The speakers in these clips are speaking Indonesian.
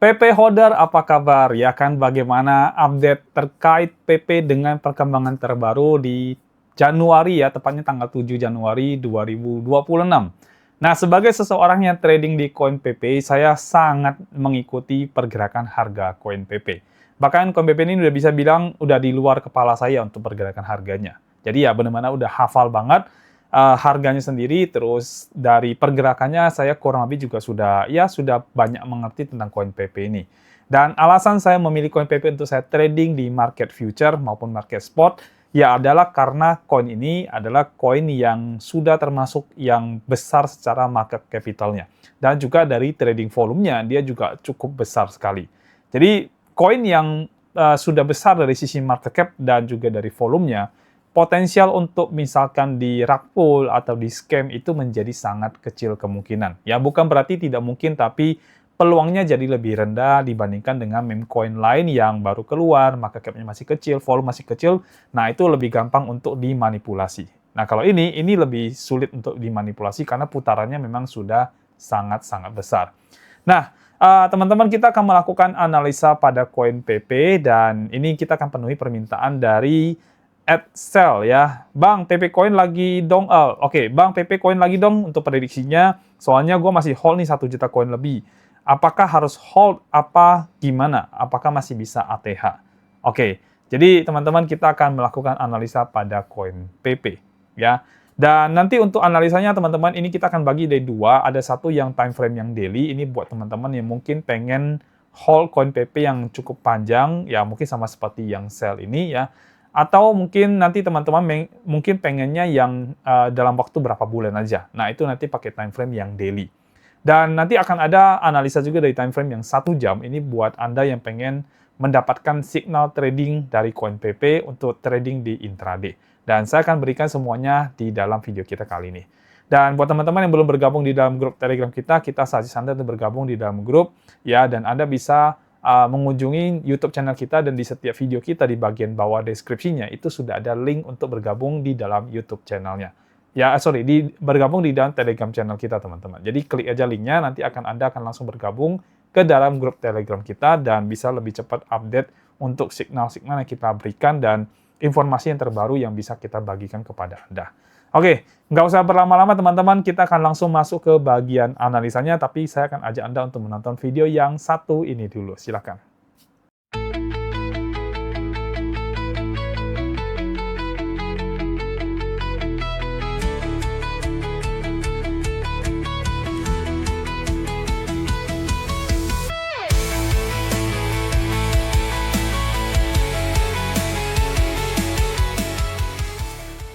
PP Holder, apa kabar? Ya kan, bagaimana update terkait PP dengan perkembangan terbaru di Januari ya, tepatnya tanggal 7 Januari 2026. Nah, sebagai seseorang yang trading di koin PP, saya sangat mengikuti pergerakan harga koin PP. Bahkan koin PP ini udah bisa bilang udah di luar kepala saya untuk pergerakan harganya. Jadi ya benar-benar udah hafal banget harganya sendiri, terus dari pergerakannya saya kurang lebih juga sudah banyak mengerti tentang koin PP ini. Dan alasan saya memilih koin PP untuk saya trading di market future maupun market spot ya adalah karena koin ini adalah koin yang sudah termasuk yang besar secara market capitalnya. Dan juga dari trading volumenya dia juga cukup besar sekali. Jadi koin yang sudah besar dari sisi market cap dan juga dari volumenya, potensial untuk misalkan di rug pull atau di scam itu menjadi sangat kecil kemungkinan. Ya, bukan berarti tidak mungkin, tapi peluangnya jadi lebih rendah dibandingkan dengan meme coin lain yang baru keluar, market cap-nya masih kecil, volume masih kecil, nah itu lebih gampang untuk dimanipulasi. Nah, kalau ini lebih sulit untuk dimanipulasi karena putarannya memang sudah sangat-sangat besar. Nah, teman-teman, kita akan melakukan analisa pada koin PP dan ini kita akan penuhi permintaan dari @sell ya. Bang, PP Coin lagi dong. Oke, Bang, PP Coin lagi dong untuk prediksinya. Soalnya gue masih hold nih 1 juta koin lebih. Apakah harus hold apa gimana? Apakah masih bisa ATH? Oke, jadi teman-teman kita akan melakukan analisa pada koin PP ya. Dan nanti untuk analisanya teman-teman ini kita akan bagi dari dua. Ada satu yang time frame yang daily. Ini buat teman-teman yang mungkin pengen hold koin PP yang cukup panjang ya, mungkin sama seperti yang sell ini ya. Atau mungkin nanti teman-teman mungkin pengennya yang dalam waktu berapa bulan aja. Nah, itu nanti pakai time frame yang daily. Dan nanti akan ada analisa juga dari time frame yang 1 jam. Ini buat Anda yang pengen mendapatkan signal trading dari koin PP untuk trading di intraday. Dan saya akan berikan semuanya di dalam video kita kali ini. Dan buat teman-teman yang belum bergabung di dalam grup Telegram kita suggest Anda untuk bergabung di dalam grup ya, dan Anda bisa mengunjungi YouTube channel kita, dan di setiap video kita di bagian bawah deskripsinya itu sudah ada link untuk bergabung di dalam YouTube channelnya. Ya, bergabung di dalam Telegram channel kita, teman-teman. Jadi klik aja linknya, nanti Anda akan langsung bergabung ke dalam grup Telegram kita dan bisa lebih cepat update untuk signal-signal yang kita berikan dan informasi yang terbaru yang bisa kita bagikan kepada Anda. Oke, nggak usah berlama-lama teman-teman, kita akan langsung masuk ke bagian analisanya, tapi saya akan ajak Anda untuk menonton video yang satu ini dulu. Silakan.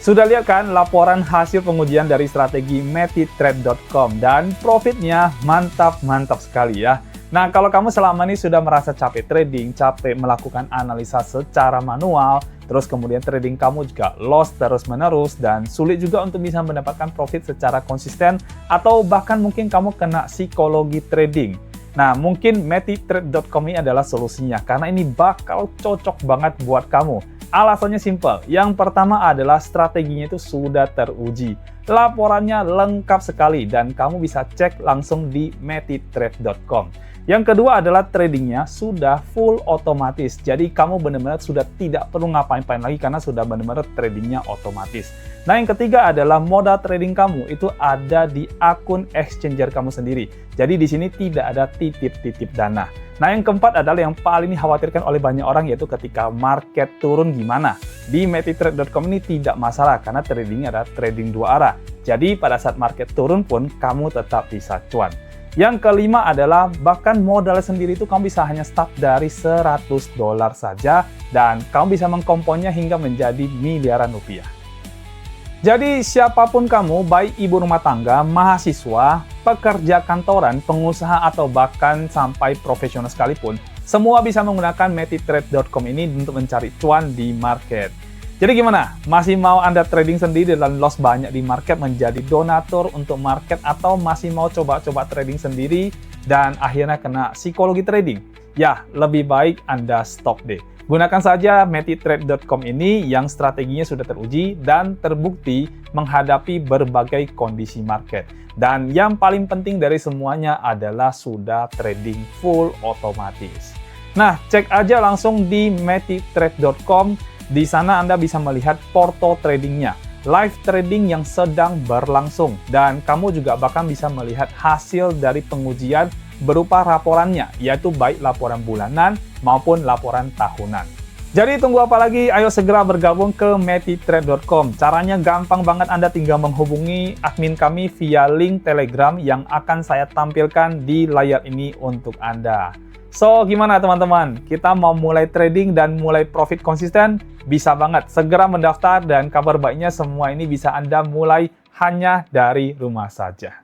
Sudah lihat kan laporan hasil pengujian dari strategi metitrade.com dan profitnya mantap sekali ya. Nah, kalau kamu selama ini sudah merasa capek trading, capek melakukan analisa secara manual, terus kemudian trading kamu juga loss terus-menerus dan sulit juga untuk bisa mendapatkan profit secara konsisten, atau bahkan mungkin kamu kena psikologi trading. Nah, mungkin metitrade.com ini adalah solusinya karena ini bakal cocok banget buat kamu. Alasannya simpel. Yang pertama adalah strateginya itu sudah teruji. Laporannya lengkap sekali dan kamu bisa cek langsung di metitrade.com. Yang kedua adalah tradingnya sudah full otomatis. Jadi kamu benar-benar sudah tidak perlu ngapain-ngapain lagi karena sudah benar-benar tradingnya otomatis. Nah, yang ketiga adalah modal trading kamu itu ada di akun exchanger kamu sendiri. Jadi di sini tidak ada titip-titip dana. Nah, yang keempat adalah yang paling dikhawatirkan oleh banyak orang, yaitu ketika market turun gimana. Di metitrade.com ini tidak masalah karena tradingnya adalah trading 2 arah. Jadi pada saat market turun pun kamu tetap bisa cuan. Yang kelima adalah bahkan modal sendiri itu kamu bisa hanya start dari $100 saja dan kamu bisa mengkomponnya hingga menjadi miliaran rupiah. Jadi siapapun kamu, baik ibu rumah tangga, mahasiswa, pekerja kantoran, pengusaha, atau bahkan sampai profesional sekalipun, semua bisa menggunakan metitrade.com ini untuk mencari cuan di market. Jadi gimana? Masih mau Anda trading sendiri dan loss banyak di market menjadi donatur untuk market, atau masih mau coba-coba trading sendiri dan akhirnya kena psikologi trading? Ya, lebih baik Anda stop deh. Gunakan saja metitrade.com ini yang strateginya sudah teruji dan terbukti menghadapi berbagai kondisi market. Dan yang paling penting dari semuanya adalah sudah trading full otomatis. Nah, cek aja langsung di metitrade.com. Di sana Anda bisa melihat porto tradingnya, live trading yang sedang berlangsung. Dan kamu juga bahkan bisa melihat hasil dari pengujian berupa laporannya, yaitu baik laporan bulanan maupun laporan tahunan. Jadi tunggu apa lagi? Ayo segera bergabung ke metitrade.com. Caranya gampang banget, Anda tinggal menghubungi admin kami via link Telegram yang akan saya tampilkan di layar ini untuk Anda. So, gimana teman-teman? Kita mau mulai trading dan mulai profit konsisten? Bisa banget. Segera mendaftar dan kabar baiknya semua ini bisa Anda mulai hanya dari rumah saja.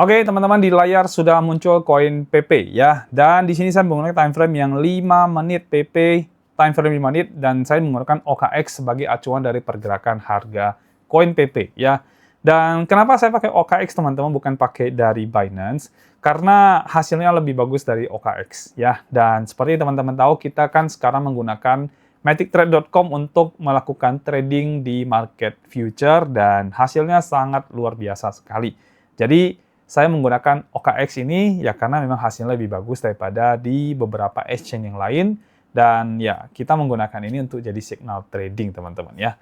Oke, teman-teman, di layar sudah muncul koin PP ya. Dan di sini saya menggunakan time frame yang 5 menit PP, time frame 5 menit, dan saya menggunakan OKX sebagai acuan dari pergerakan harga koin PP ya. Dan kenapa saya pakai OKX, teman-teman, bukan pakai dari Binance? Karena hasilnya lebih bagus dari OKX ya. Dan seperti teman-teman tahu, kita kan sekarang menggunakan metitrade.com untuk melakukan trading di market future dan hasilnya sangat luar biasa sekali. Jadi saya menggunakan OKX ini ya karena memang hasilnya lebih bagus daripada di beberapa exchange yang lain, dan ya kita menggunakan ini untuk jadi signal trading, teman-teman ya.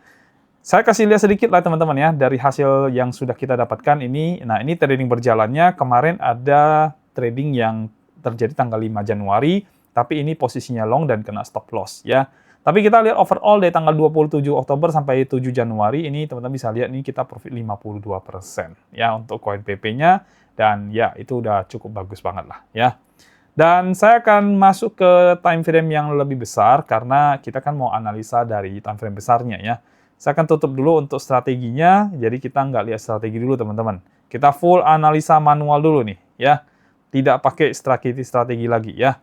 Saya kasih lihat sedikit lah teman-teman ya dari hasil yang sudah kita dapatkan ini. Nah, ini trading berjalannya. Kemarin ada trading yang terjadi tanggal 5 Januari, tapi ini posisinya long dan kena stop loss ya. Tapi kita lihat overall dari tanggal 27 Oktober sampai 7 Januari ini, teman-teman bisa lihat ini kita profit 52% ya untuk koin PP-nya, dan ya itu udah cukup bagus banget lah ya. Dan saya akan masuk ke time frame yang lebih besar karena kita kan mau analisa dari time frame besarnya ya. Saya akan tutup dulu untuk strateginya, jadi kita nggak lihat strategi dulu teman-teman. Kita full analisa manual dulu nih ya, tidak pakai strategi lagi ya.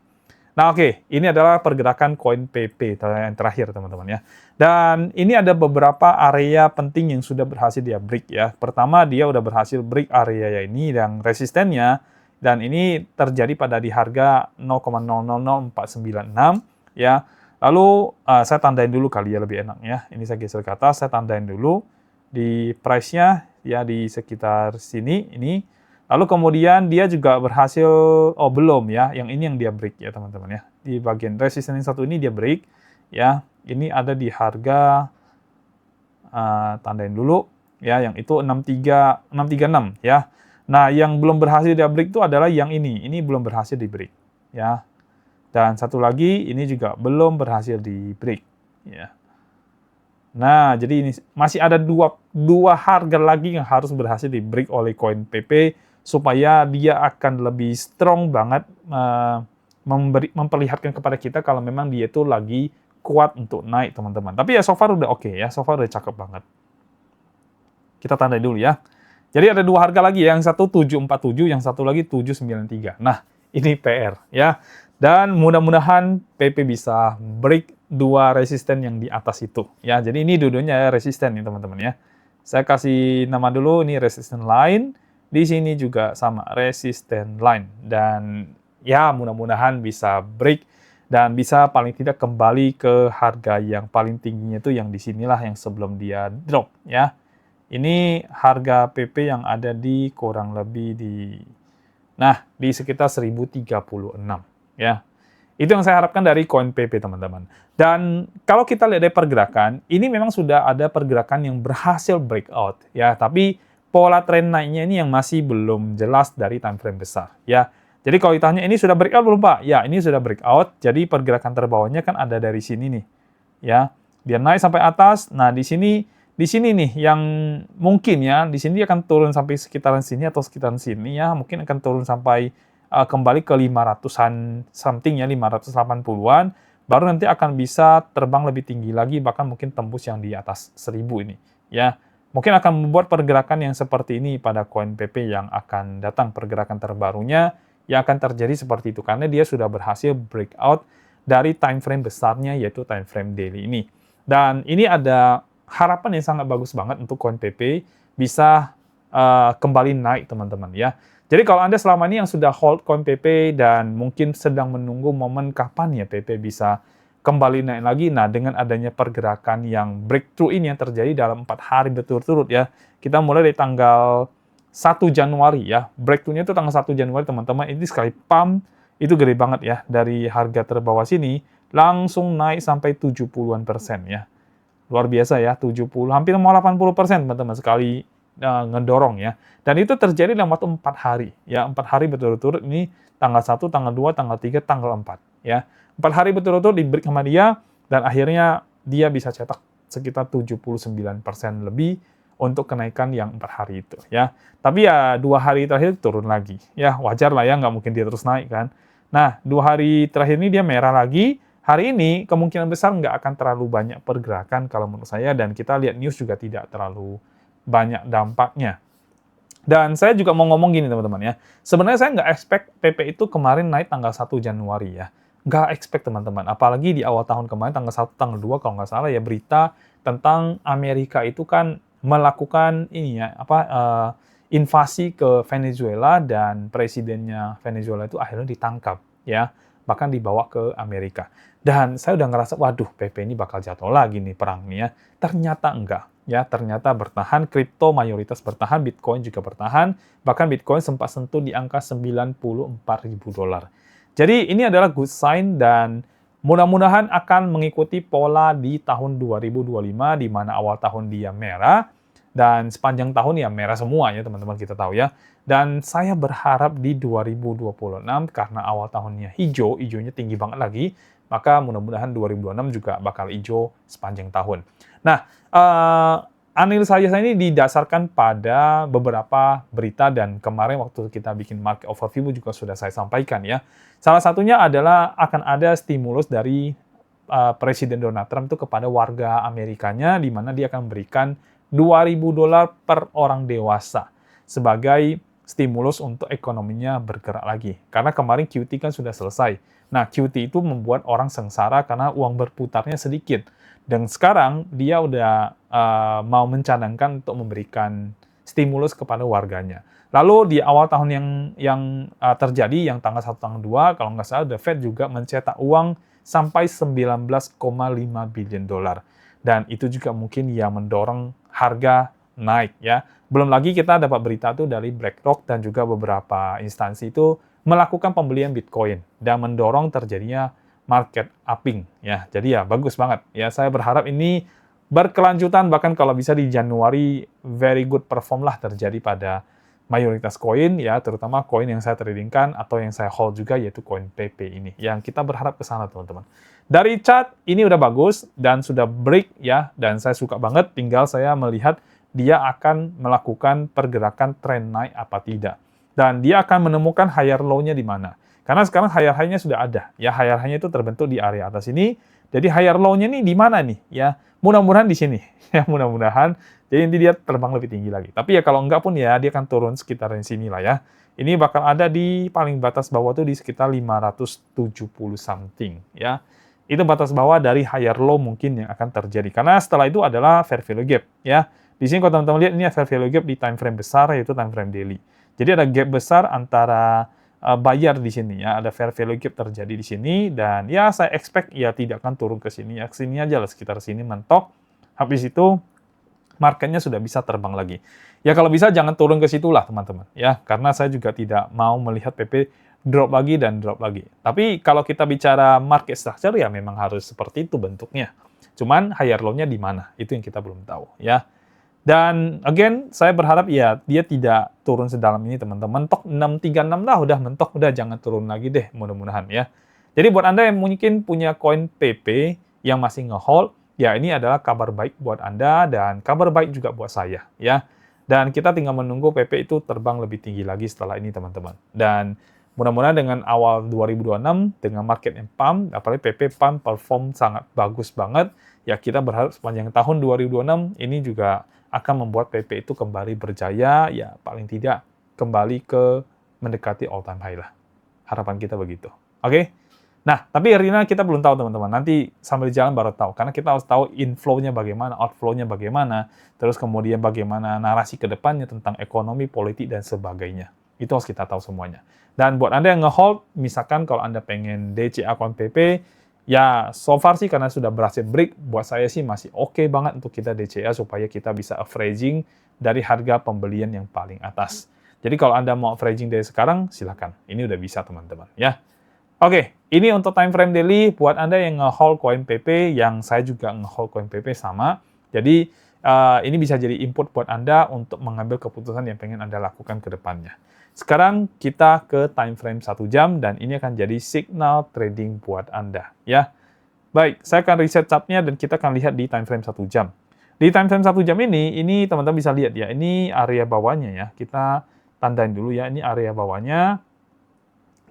Nah, oke, ini adalah pergerakan koin PP yang terakhir, teman-teman ya. Dan ini ada beberapa area penting yang sudah berhasil dia break ya. Pertama, dia udah berhasil break area ini dan resistennya, dan ini terjadi pada di harga 0,000496 ya. Lalu saya tandain dulu kali ya, lebih enak ya. Ini saya geser ke atas, saya tandain dulu di price-nya ya di sekitar sini ini. Lalu kemudian dia juga berhasil, oh belum ya, yang ini yang dia break ya teman-teman ya. Di bagian resisten yang satu ini dia break ya. Ini ada di harga, tandain dulu ya, yang itu 636 ya. Nah, yang belum berhasil dia break itu adalah yang ini belum berhasil di break ya. Dan satu lagi ini juga belum berhasil di break ya. Nah, jadi ini masih ada dua harga lagi yang harus berhasil di break oleh koin PP supaya dia akan lebih strong banget memperlihatkan kepada kita kalau memang dia itu lagi kuat untuk naik, teman-teman. Tapi ya so far udah oke ya, so far udah cakep banget. Kita tandai dulu ya. Jadi ada dua harga lagi ya, yang satu 747, yang satu lagi 793. Nah, ini PR ya. Dan mudah-mudahan PP bisa break dua resisten yang di atas itu ya. Jadi ini dua-duanya resisten nih teman-teman ya. Saya kasih nama dulu, ini resisten line. Di sini juga sama, resisten line. Dan ya mudah-mudahan bisa break dan bisa paling tidak kembali ke harga yang paling tingginya itu yang di sinilah, yang sebelum dia drop ya. Ini harga PP yang ada di kurang lebih di sekitar 1036 ya. Itu yang saya harapkan dari koin PP, teman-teman. Dan kalau kita lihat dari pergerakan, ini memang sudah ada pergerakan yang berhasil breakout ya, tapi pola tren naiknya ini yang masih belum jelas dari time frame besar ya. Jadi kalau ditanya ini sudah breakout belum Pak? Ya, ini sudah breakout. Jadi pergerakan terbawahnya kan ada dari sini nih. Ya. Dia naik sampai atas. Nah, di sini nih yang mungkin ya, di sini dia akan turun sampai sekitaran sini atau sekitaran sini ya. Mungkin akan turun sampai kembali ke 500-an something ya, 580-an. Baru nanti akan bisa terbang lebih tinggi lagi, bahkan mungkin tembus yang di atas 1000 ini ya. Mungkin akan membuat pergerakan yang seperti ini pada koin PP yang akan datang, pergerakan terbarunya yang akan terjadi seperti itu karena dia sudah berhasil breakout dari time frame besarnya, yaitu time frame daily ini. Dan ini ada harapan yang sangat bagus banget untuk koin PP bisa kembali naik, teman-teman ya. Jadi kalau Anda selama ini yang sudah hold koin PP dan mungkin sedang menunggu momen kapan ya PP bisa kembali naik lagi. Nah, dengan adanya pergerakan yang breakthrough ini yang terjadi dalam 4 hari berturut-turut ya. Kita mulai dari tanggal 1 Januari ya. Breakthrough-nya itu tanggal 1 Januari teman-teman. Ini sekali pump itu gede banget ya. Dari harga terbawah sini langsung naik sampai 70-an% ya. Luar biasa ya, 70, hampir mau 80% teman-teman sekali ngedorong ya. Dan itu terjadi dalam waktu 4 hari ya. 4 hari berturut-turut ini tanggal 1, tanggal 2, tanggal 3, tanggal 4 ya. 4 hari berturut-turut di break sama dia dan akhirnya dia bisa cetak sekitar 79% lebih untuk kenaikan yang 4 hari itu ya. Tapi ya 2 hari terakhir turun lagi. Ya wajar lah ya, nggak mungkin dia terus naik kan. Nah, 2 hari terakhir ini dia merah lagi. Hari ini kemungkinan besar nggak akan terlalu banyak pergerakan kalau menurut saya, dan kita lihat news juga tidak terlalu banyak dampaknya. Dan saya juga mau ngomong gini teman-teman ya, sebenarnya saya nggak expect PP itu kemarin naik tanggal 1 Januari ya. Nggak expect teman-teman, apalagi di awal tahun kemarin tanggal 1, tanggal 2 kalau nggak salah ya, berita tentang Amerika itu kan melakukan ini ya, invasi ke Venezuela dan presidennya Venezuela itu akhirnya ditangkap ya, bahkan dibawa ke Amerika. Dan saya udah ngerasa, waduh, PP ini bakal jatuh lagi nih perang nih ya. Ternyata enggak. Ya, ternyata bertahan, kripto mayoritas bertahan, Bitcoin juga bertahan, bahkan Bitcoin sempat sentuh di angka $94.000. Jadi ini adalah good sign dan mudah-mudahan akan mengikuti pola di tahun 2025 di mana awal tahun dia merah dan sepanjang tahun ya merah semua ya teman-teman, kita tahu ya. Dan saya berharap di 2026 karena awal tahunnya hijau, hijaunya tinggi banget lagi, maka mudah-mudahan 2026 juga bakal hijau sepanjang tahun. Nah, analisa saya ini didasarkan pada beberapa berita dan kemarin waktu kita bikin market overview juga sudah saya sampaikan ya. Salah satunya adalah akan ada stimulus dari Presiden Donald Trump itu kepada warga Amerikanya, di mana dia akan memberikan $2.000 per orang dewasa sebagai stimulus untuk ekonominya bergerak lagi. Karena kemarin QT kan sudah selesai. Nah, QT itu membuat orang sengsara karena uang berputarnya sedikit. Dan sekarang dia udah mau mencadangkan untuk memberikan stimulus kepada warganya. Lalu di awal tahun yang terjadi, yang tanggal 1, tanggal 2, kalau nggak salah, The Fed juga mencetak uang sampai $19,5 billion. Dan itu juga mungkin yang mendorong harga naik ya. Belum lagi kita dapat berita tuh dari BlackRock dan juga beberapa instansi itu melakukan pembelian Bitcoin dan mendorong terjadinya market upping ya. Jadi ya bagus banget ya. Saya berharap ini berkelanjutan, bahkan kalau bisa di Januari very good perform lah terjadi pada mayoritas koin ya, terutama koin yang saya tradingkan atau yang saya hold juga, yaitu koin PP ini. Yang kita berharap ke sana teman-teman. Dari chart ini udah bagus dan sudah break ya, dan saya suka banget, tinggal saya melihat dia akan melakukan pergerakan tren naik apa tidak. Dan dia akan menemukan higher low-nya di mana. Karena sekarang higher high-nya sudah ada. Ya, higher high-nya itu terbentuk di area atas ini. Jadi higher low-nya nih di mana nih? Ya, mudah-mudahan di sini. Ya, mudah-mudahan. Jadi nanti dia terbang lebih tinggi lagi. Tapi ya kalau enggak pun ya dia akan turun sekitar di sini lah ya. Ini bakal ada di paling batas bawah tuh di sekitar 570 something ya. Itu batas bawah dari higher low mungkin yang akan terjadi. Karena setelah itu adalah fair value gap ya. Di sini kalau teman-teman lihat ini fair value gap di time frame besar, yaitu time frame daily. Jadi ada gap besar antara buyer di sini ya, ada fair value gap terjadi di sini, dan ya saya expect ya tidak akan turun ke sini, ya sini aja lah, sekitar sini mentok. Habis itu marketnya sudah bisa terbang lagi. Ya kalau bisa jangan turun ke situ lah teman-teman ya, karena saya juga tidak mau melihat PP drop lagi dan drop lagi. Tapi kalau kita bicara market structure ya memang harus seperti itu bentuknya. Cuman higher low-nya di mana? Itu yang kita belum tahu ya. Dan again, saya berharap ya dia tidak turun sedalam ini teman-teman. Mentok 636 lah, udah mentok, udah jangan turun lagi deh mudah-mudahan ya. Jadi buat Anda yang mungkin punya koin PP yang masih nge-hold, ya ini adalah kabar baik buat Anda dan kabar baik juga buat saya ya. Dan kita tinggal menunggu PP itu terbang lebih tinggi lagi setelah ini teman-teman. Dan mudah-mudahan dengan awal 2026 dengan market yang pump, apalagi PP pump perform sangat bagus banget, ya kita berharap sepanjang tahun 2026 ini juga akan membuat PP itu kembali berjaya, ya paling tidak kembali ke mendekati all time high lah. Harapan kita begitu. Oke? Nah, tapi Rina kita belum tahu teman-teman. Nanti sambil jalan baru tahu. Karena kita harus tahu inflow-nya bagaimana, outflow-nya bagaimana, terus kemudian bagaimana narasi ke depannya tentang ekonomi, politik, dan sebagainya. Itu harus kita tahu semuanya. Dan buat Anda yang nge-hold, misalkan kalau Anda pengen DCA koin PP, Ya, so far sih karena sudah berhasil break, buat saya sih masih oke banget untuk kita DCA supaya kita bisa averaging dari harga pembelian yang paling atas. Jadi kalau Anda mau averaging dari sekarang, silakan. Ini udah bisa teman-teman ya. Oke, ini untuk time frame daily buat Anda yang nge-hold koin PP, yang saya juga nge-hold koin PP sama. Jadi ini bisa jadi input buat Anda untuk mengambil keputusan yang pengen Anda lakukan ke depannya. Sekarang kita ke time frame 1 jam dan ini akan jadi signal trading buat Anda ya. Baik, saya akan reset chartnya dan kita akan lihat di time frame 1 jam. Di time frame 1 jam ini teman-teman bisa lihat ya, ini area bawahnya ya. Kita tandain dulu ya, ini area bawahnya.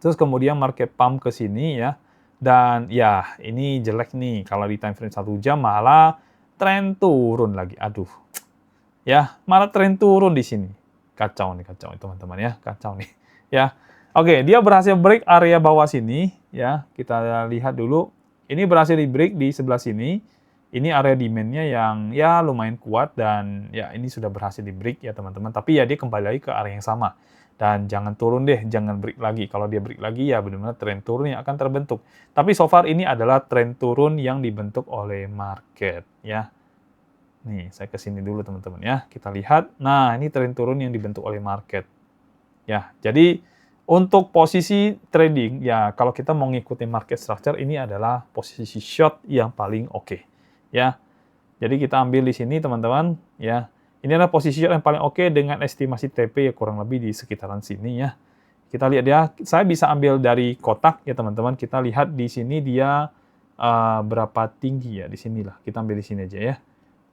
Terus kemudian market pump ke sini ya. Dan ya, ini jelek nih kalau di time frame 1 jam malah tren turun lagi. Aduh. Ya, malah tren turun di sini. Kacau nih teman-teman ya, kacau nih. Ya. Oke, dia berhasil break area bawah sini ya. Kita lihat dulu. Ini berhasil di break di sebelah sini. Ini area demand-nya yang ya lumayan kuat dan ya ini sudah berhasil di break ya teman-teman. Tapi ya dia kembali lagi ke area yang sama. Dan jangan turun deh, jangan break lagi. Kalau dia break lagi ya benar-benar tren turun yang akan terbentuk. Tapi so far ini adalah tren turun yang dibentuk oleh market ya. Nih, saya ke sini dulu teman-teman ya. Kita lihat. Nah, ini tren turun yang dibentuk oleh market. Ya, jadi untuk posisi trading, ya kalau kita mau ngikutin market structure, ini adalah posisi short yang paling oke. Ya, jadi kita ambil di sini teman-teman. Ya, ini adalah posisi short yang paling oke dengan estimasi TP ya kurang lebih di sekitaran sini ya. Kita lihat ya, saya bisa ambil dari kotak ya teman-teman. Kita lihat di sini dia berapa tinggi ya di sinilah. Kita ambil di sini aja ya.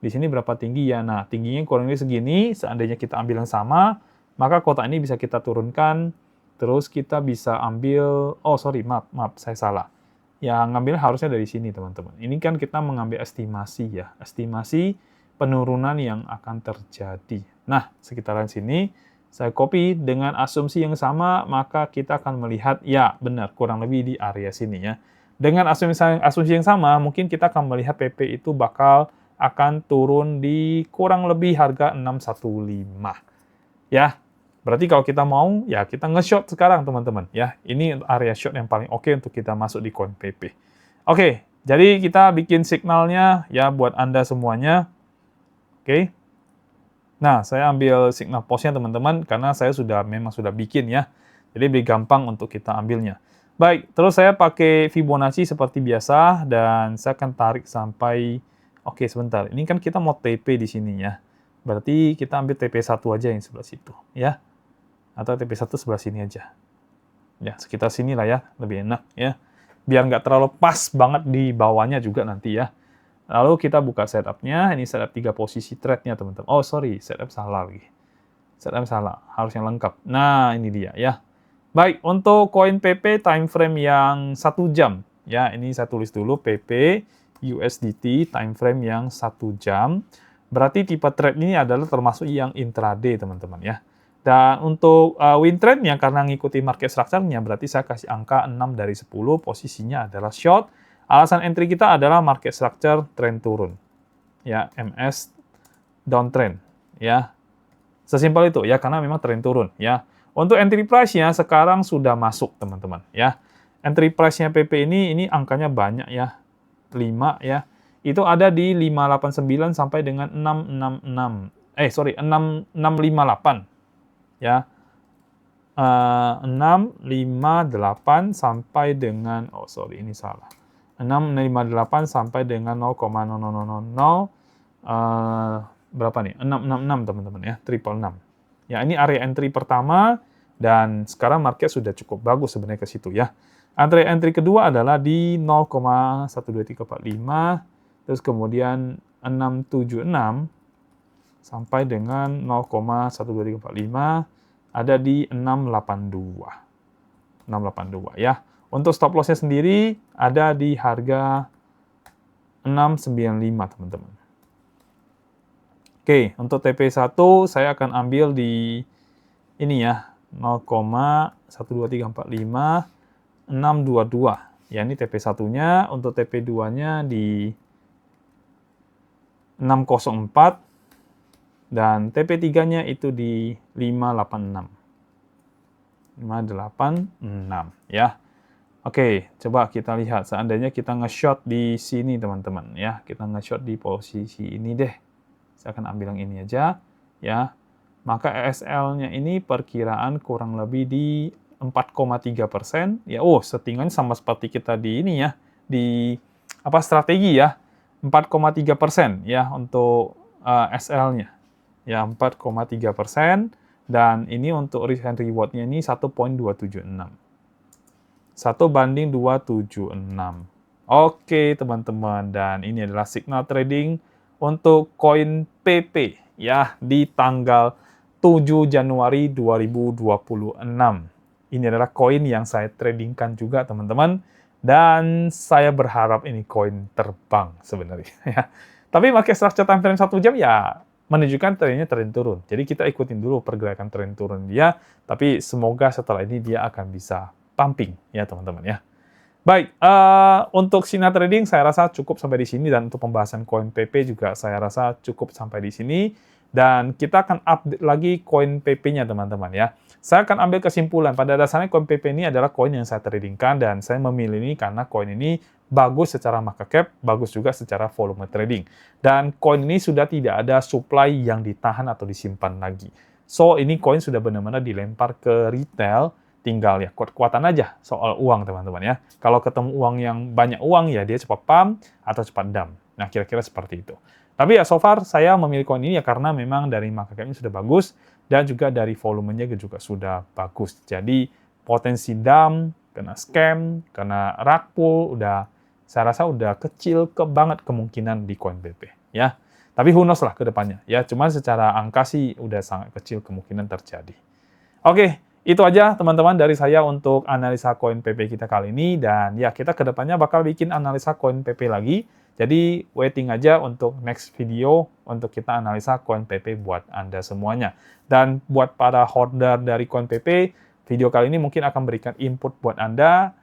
Di sini berapa tinggi ya? Nah, tingginya kurang lebih segini. Seandainya kita ambil yang sama, maka kotak ini bisa kita turunkan. Terus kita bisa ambil, oh sorry, maaf, saya salah. Yang ngambil harusnya dari sini, teman-teman. Ini kan kita mengambil estimasi ya. Estimasi penurunan yang akan terjadi. Nah, sekitaran sini, saya copy dengan asumsi yang sama, maka kita akan melihat, ya benar, kurang lebih di area sini ya. Dengan asumsi yang sama, mungkin kita akan melihat PP itu bakal akan turun di kurang lebih harga 615. Ya, berarti kalau kita mau, ya kita nge-short sekarang teman-teman. Ya, ini area short yang paling oke untuk kita masuk di koin PP. Oke, jadi kita bikin signalnya ya buat Anda semuanya. Oke. Nah, saya ambil signal postnya teman-teman, karena saya memang sudah bikin ya. Jadi lebih gampang untuk kita ambilnya. Baik, terus saya pakai Fibonacci seperti biasa, dan saya akan tarik sampai. Oke, sebentar. Ini kan kita mau TP di sini ya. Berarti kita ambil TP1 aja yang sebelah situ ya. Atau TP1 sebelah sini aja. Ya, sekitar sini lah ya. Lebih enak ya. Biar nggak terlalu pas banget di bawahnya juga nanti ya. Lalu kita buka setup-nya. Ini setup 3 posisi trade-nya teman-teman. Oh, sorry. Setup salah lagi. Setup salah. Harus yang lengkap. Nah, ini dia ya. Baik, untuk koin PP time frame yang 1 jam. Ya, ini saya tulis dulu PP USDT time frame yang 1 jam. Berarti tipe trade ini adalah termasuk yang intraday, teman-teman ya. Dan untuk win trade-nya karena ngikuti market structure-nya, berarti saya kasih angka 6 dari 10, posisinya adalah short. Alasan entry kita adalah market structure trend turun. Ya, MS downtrend ya. Sesimpel itu ya, karena memang trend turun ya. Untuk entry price-nya sekarang sudah masuk, teman-teman ya. Entry price-nya PP ini angkanya banyak ya. 5 ya. Itu ada di 589 sampai dengan 658 ya. 658 sampai dengan ini salah. 658 sampai dengan 0,0000 berapa nih? 666 teman-teman ya, 666. Ya, ini area entry pertama dan sekarang market sudah cukup bagus sebenarnya ke situ ya. Entry kedua adalah di 0,12345, terus kemudian 676 sampai dengan 0,12345 ada di 682. 682 ya. Untuk stop loss-nya sendiri ada di harga 695, teman-teman. Oke, untuk TP1 saya akan ambil di ini ya, 0,12345 622. Ya, ini TP1-nya. Untuk TP2-nya di 604 dan TP3-nya itu di 586. 586 ya. Oke, coba kita lihat. Seandainya kita nge-short di sini, teman-teman. Ya, kita nge-short di posisi ini deh. Saya akan ambil yang ini aja. Ya, maka ESL-nya ini perkiraan kurang lebih di 4,3%. Ya, settingan sama seperti kita di ini ya. Di strategi ya. 4,3% ya untuk SL-nya. Ya, 4,3%. Dan ini untuk risk and reward-nya ini 1,276. 1:276. Oke, teman-teman. Dan ini adalah signal trading untuk koin PP ya di tanggal 7 Januari 2026. Ini adalah koin yang saya tradingkan juga, teman-teman. Dan saya berharap ini koin terbang sebenarnya ya. Tapi pakai structure time frame 1 jam ya menunjukkan trennya tren turun. Jadi kita ikutin dulu pergerakan tren turun dia, tapi semoga setelah ini dia akan bisa pumping ya teman-teman ya. Baik, untuk sinar trading saya rasa cukup sampai di sini, dan untuk pembahasan koin PP juga saya rasa cukup sampai di sini, dan kita akan update lagi koin PP-nya teman-teman ya. Saya akan ambil kesimpulan, pada dasarnya koin PP ini adalah koin yang saya tradingkan, dan saya memilih ini karena koin ini bagus secara market cap, bagus juga secara volume trading. Dan koin ini sudah tidak ada supply yang ditahan atau disimpan lagi. So, ini koin sudah benar-benar dilempar ke retail, tinggal ya kuat-kuatan aja soal uang teman-teman ya. Kalau ketemu uang yang banyak uang ya dia cepat pump atau cepat dump. Nah, kira-kira seperti itu. Tapi ya so far saya memilih koin ini ya karena memang dari market cap-nya sudah bagus dan juga dari volumenya juga sudah bagus. Jadi potensi dump, kena scam, kena rug pull saya rasa udah kecil banget kemungkinan di koin PP ya. Tapi who knows lah ke depannya ya. Cuman secara angka sih udah sangat kecil kemungkinan terjadi. Oke, itu aja teman-teman dari saya untuk analisa koin PP kita kali ini, dan ya kita ke depannya bakal bikin analisa koin PP lagi. Jadi waiting aja untuk next video untuk kita analisa koin PP buat Anda semuanya. Dan buat para holder dari koin PP, video kali ini mungkin akan berikan input buat Anda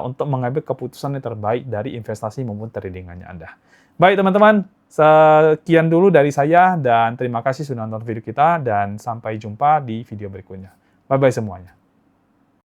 untuk mengambil keputusan yang terbaik dari investasi maupun tradingannya Anda. Baik teman-teman, sekian dulu dari saya dan terima kasih sudah nonton video kita, dan sampai jumpa di video berikutnya. Bye-bye semuanya.